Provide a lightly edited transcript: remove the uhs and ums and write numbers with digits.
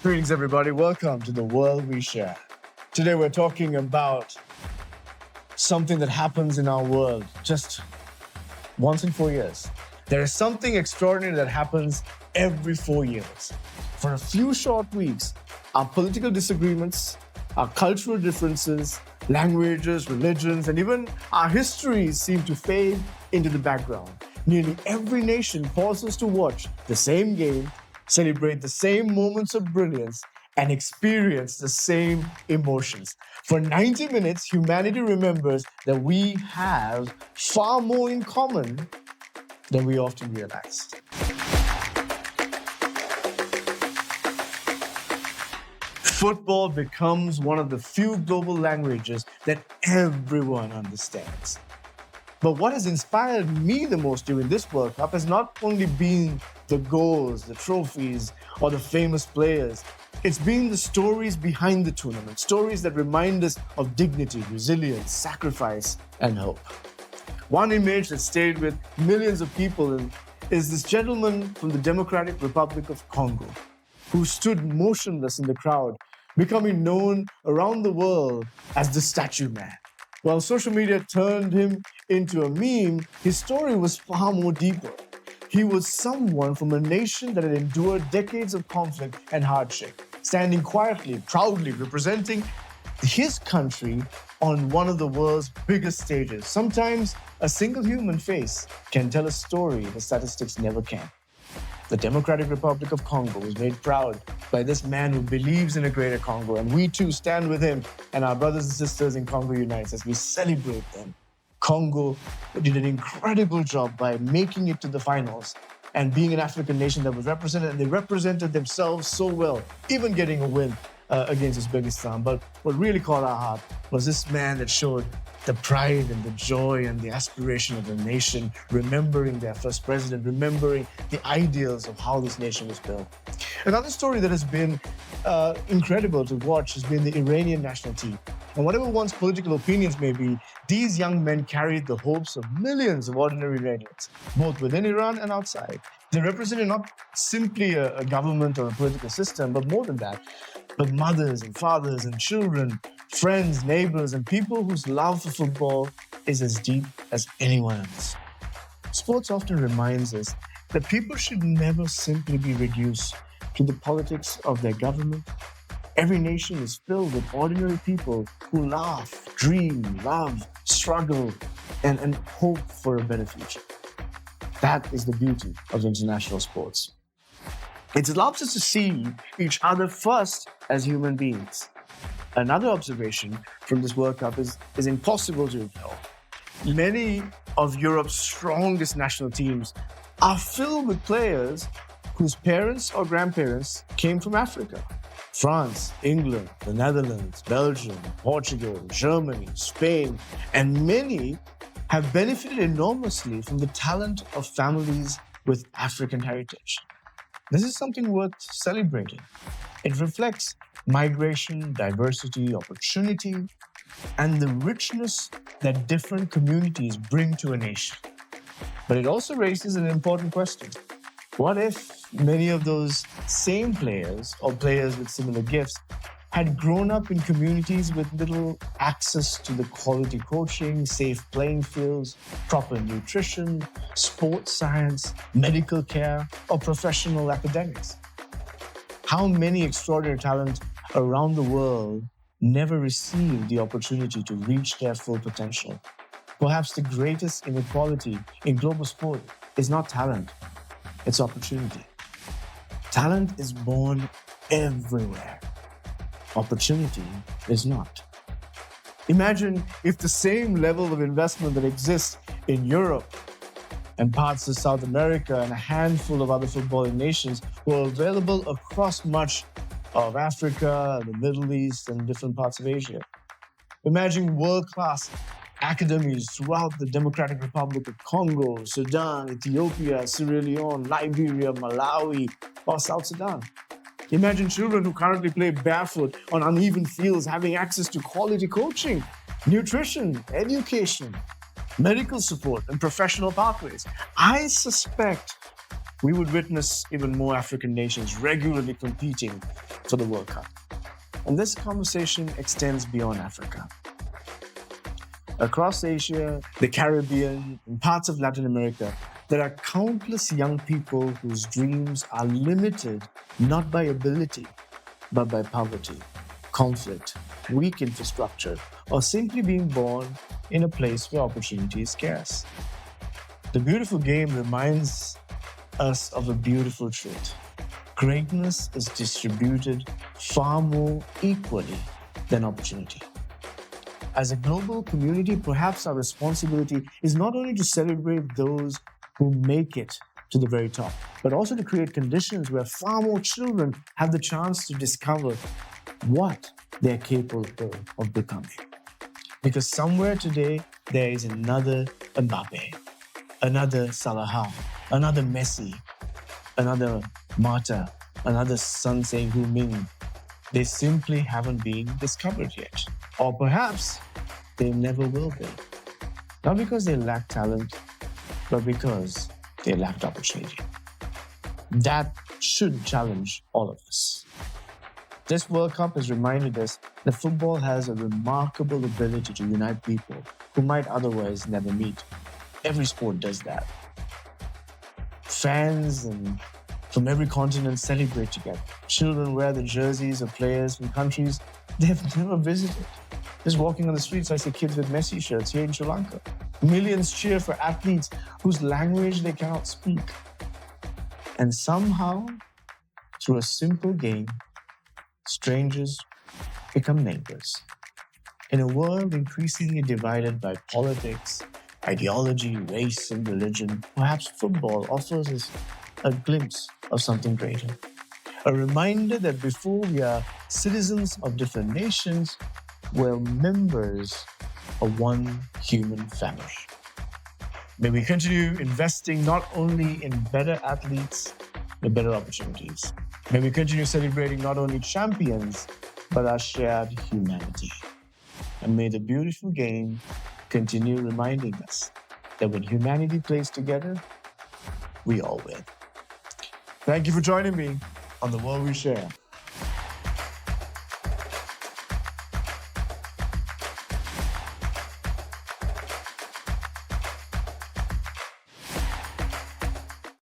Greetings, everybody. Welcome to the world we share. Today, we're talking about something that happens in our world just once in 4 years. There is something extraordinary that happens every 4 years. For a few short weeks, our political disagreements, our cultural differences, languages, religions, and even our histories seem to fade into the background. Nearly every nation pauses to watch the same game, celebrate the same moments of brilliance, and experience the same emotions. For 90 minutes, humanity remembers that we have far more in common than we often realize. Football becomes one of the few global languages that everyone understands. But what has inspired me the most during this World Cup has not only been the goals, the trophies, or the famous players. It's been the stories behind the tournament, stories that remind us of dignity, resilience, sacrifice, and hope. One image that stayed with millions of people is this gentleman from the Democratic Republic of Congo, who stood motionless in the crowd, becoming known around the world as the Statue Man. While social media turned him into a meme, his story was far more deeper. He was someone from a nation that had endured decades of conflict and hardship, standing quietly, proudly, representing his country on one of the world's biggest stages. Sometimes a single human face can tell a story the statistics never can. The Democratic Republic of Congo was made proud by this man who believes in a greater Congo, and we too stand with him and our brothers and sisters in Congo Unites as we celebrate them. Congo did an incredible job by making it to the finals and being an African nation that was represented, and they represented themselves so well, even getting a win against Uzbekistan. But what really caught our heart was this man that showed the pride and the joy and the aspiration of the nation, remembering their first president, remembering the ideals of how this nation was built. Another story that has been incredible to watch has been the Iranian national team. And whatever one's political opinions may be, these young men carried the hopes of millions of ordinary Iranians, both within Iran and outside. They represented not simply a government or a political system, but more than that, but mothers and fathers and children, friends, neighbors, and people whose love for football is as deep as anyone else. Sports often reminds us that people should never simply be reduced to the politics of their government. Every nation is filled with ordinary people who laugh, dream, love, struggle, and hope for a better future. That is the beauty of international sports. It allows us to see each other first as human beings. Another observation from this World Cup is impossible to ignore. Many of Europe's strongest national teams are filled with players whose parents or grandparents came from Africa. France, England, the Netherlands, Belgium, Portugal, Germany, Spain, and many have benefited enormously from the talent of families with African heritage. This is something worth celebrating. It reflects migration, diversity, opportunity, and the richness that different communities bring to a nation. But it also raises an important question. What if many of those same players or players with similar gifts had grown up in communities with little access to the quality coaching, safe playing fields, proper nutrition, sports science, medical care, or professional academics? How many extraordinary talents around the world never received the opportunity to reach their full potential? Perhaps the greatest inequality in global sport is not talent, it's opportunity. Talent is born everywhere. Opportunity is not. Imagine if the same level of investment that exists in Europe and parts of South America and a handful of other footballing nations were available across much of Africa, the Middle East, and different parts of Asia. Imagine world-class academies throughout the Democratic Republic of Congo, Sudan, Ethiopia, Sierra Leone, Liberia, Malawi, or South Sudan. Imagine children who currently play barefoot on uneven fields having access to quality coaching, nutrition, education, medical support, and professional pathways. I suspect we would witness even more African nations regularly competing for the World Cup. And this conversation extends beyond Africa. Across Asia, the Caribbean, and parts of Latin America, there are countless young people whose dreams are limited not by ability, but by poverty, conflict, weak infrastructure, or simply being born in a place where opportunity is scarce. The beautiful game reminds us of a beautiful truth. Greatness is distributed far more equally than opportunity. As a global community, perhaps our responsibility is not only to celebrate those who make it to the very top, but also to create conditions where far more children have the chance to discover what they're capable of becoming. Because somewhere today, there is another Mbappe, another Salah, another Messi, another Mata, another Sun Heung-min. They simply haven't been discovered yet. Or perhaps they never will be. Not because they lack talent, but because they lacked opportunity. That should challenge all of us. This World Cup has reminded us that football has a remarkable ability to unite people who might otherwise never meet. Every sport does that. Fans from every continent celebrate together. Children wear the jerseys of players from countries they've never visited. Just walking on the streets, I see kids with Messi shirts here in Sri Lanka. Millions cheer for athletes whose language they cannot speak. And somehow, through a simple game, strangers become neighbors. In a world increasingly divided by politics, ideology, race, and religion, perhaps football offers us a glimpse of something greater. A reminder that before we are citizens of different nations, we're members of one human family. May we continue investing not only in better athletes, but better opportunities. May we continue celebrating not only champions, but our shared humanity. And may the beautiful game continue reminding us that when humanity plays together, we all win. Thank you for joining me on The World We Share.